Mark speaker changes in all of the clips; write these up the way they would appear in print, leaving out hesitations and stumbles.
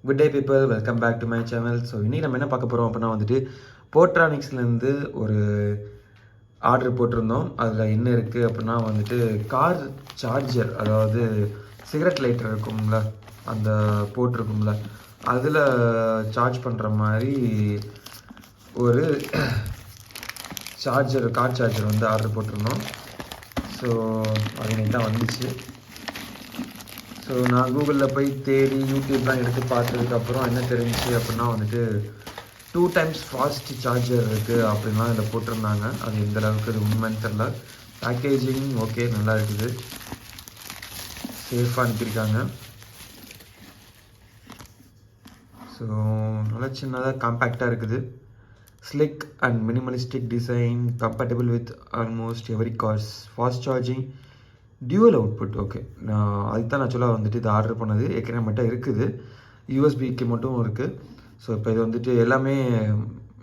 Speaker 1: Good day people, welcome back to my channel. So இன்றைக்கி நம்ம என்ன பார்க்க போகிறோம் அப்படின்னா வந்துட்டு போர்ட்ரானிக்ஸ்லேருந்து ஒரு ஆர்டர் போட்டிருந்தோம். அதில் என்ன இருக்குது அப்படின்னா வந்துட்டு கார் சார்ஜர், அதாவது சிகரெட் லைட்டர் இருக்கும்ல, அந்த போட்டிருக்கும்ல, அதில் சார்ஜ் பண்ணுற மாதிரி ஒரு சார்ஜர், கார் சார்ஜர் வந்து ஆர்டர் போட்டிருந்தோம். ஸோ அது இன்னைக்கு தான் வந்துச்சு. ஸோ நான் கூகுளில் போய் தேடி யூடியூப்லாம் எடுத்து பார்த்ததுக்கப்புறம் என்ன தெரிஞ்சிச்சு அப்படின்னா வந்துட்டு 2 times ஃபாஸ்ட் சார்ஜர் இருக்குது அப்படின்லாம் இதில் போட்டிருந்தாங்க. அது எந்த அளவுக்கு அது உண்மைன்னு தெரில. பேக்கேஜிங் ஓகே, நல்லா இருக்குது, சேஃபாக அனுப்பியிருக்காங்க. ஸோ நல்லா சின்னதாக காம்பேக்டாக இருக்குது. Slick and minimalistic design, compatible with almost every cars, fast charging, dual output. Okay, அதுக்கு தான் நான் சொல்ல வந்துட்டு இது ஆர்டர் பண்ணது. ஏற்கனவே மட்டும் இருக்குது, யூஎஸ்பிக்கு மட்டும் இருக்குது. ஸோ இப்போ இது வந்துட்டு எல்லாமே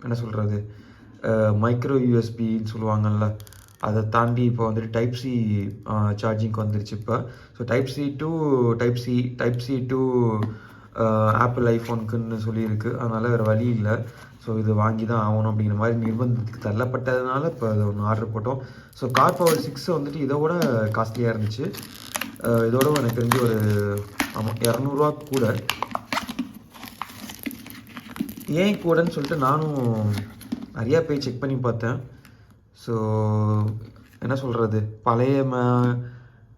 Speaker 1: என்ன சொல்கிறது, மைக்ரோ யூஎஸ்பின்னு சொல்லுவாங்கள்ல, அதை தாண்டி இப்போ வந்துட்டு டைப் சி சார்ஜிங்க்கு வந்துருச்சு இப்போ. So type C to Apple ஐஃபோனுக்குன்னு சொல்லியிருக்கு. அதனால் வேறு வழி இல்லை. ஸோ இது வாங்கி தான் ஆகணும் அப்படிங்கிற மாதிரி நிர்பந்தத்துக்கு தள்ளப்பட்டதுனால இப்போ அது ஒன்று ஆர்டர் போட்டோம். ஸோ கார் பவர் 6 வந்துட்டு இதோட காஸ்ட்லியாக இருந்துச்சு. இதோட எனக்கு தெரிஞ்சு ஒரு $200 கூட. ஏன் கூடன்னு சொல்லிட்டு நானும் நிறையா போய் செக் பண்ணி பார்த்தேன். ஸோ என்ன சொல்கிறது, பழைய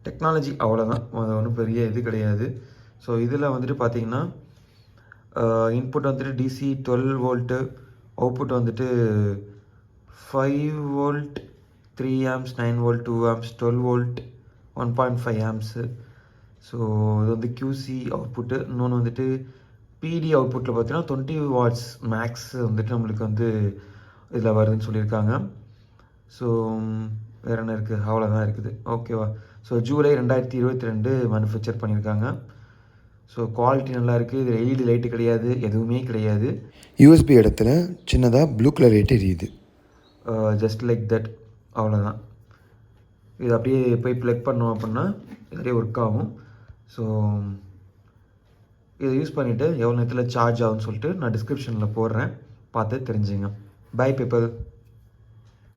Speaker 1: டெக்னாலஜி அவ்வளோதான், அது ஒன்றும் பெரிய இது கிடையாது. ஸோ இதில் வந்துட்டு பார்த்திங்கன்னா இன்புட் வந்துட்டு டிசி 12 வோல்ட்டு, அவுட்புட் வந்துட்டு 5 volt, 3 amps, 9 volt, 2 amps, 12 volt, 1.5 amps. So இது வந்து QC அவுட்புட்டு. இன்னொன்று வந்துட்டு பிடி அவுட்புட்டில் பார்த்தீங்கன்னா 20 watts மேக்ஸ் வந்துட்டு நம்மளுக்கு வந்து இதில் வருதுன்னு சொல்லியிருக்காங்க. ஸோ வேறு என்ன இருக்குது, அவ்வளோதான் இருக்குது. ஓகேவா. ஸோ ஜூலை 2022 மேனுஃபேக்சர் பண்ணியிருக்காங்க. ஸோ குவாலிட்டி நல்லா இருக்குது. இது எல்இடி லைட்டு கிடையாது, எதுவுமே கிடையாது.
Speaker 2: யூஎஸ்பி இடத்துல சின்னதாக ப்ளூ கலர் லைட் எரியுது.
Speaker 1: ஜஸ்ட் லைக் தட், அவ்வளோதான். இது அப்படியே போய் ப்ளக் பண்ணோம் அப்படின்னா நிறைய ஒர்க் ஆகும். ஸோ இதை யூஸ் பண்ணிவிட்டு எவ்வளோ நேரத்தில் சார்ஜ் ஆகும்னு சொல்லிட்டு நான் டிஸ்கிரிப்ஷனில் போடுறேன், பார்த்து தெரிஞ்சுங்க. Bye people.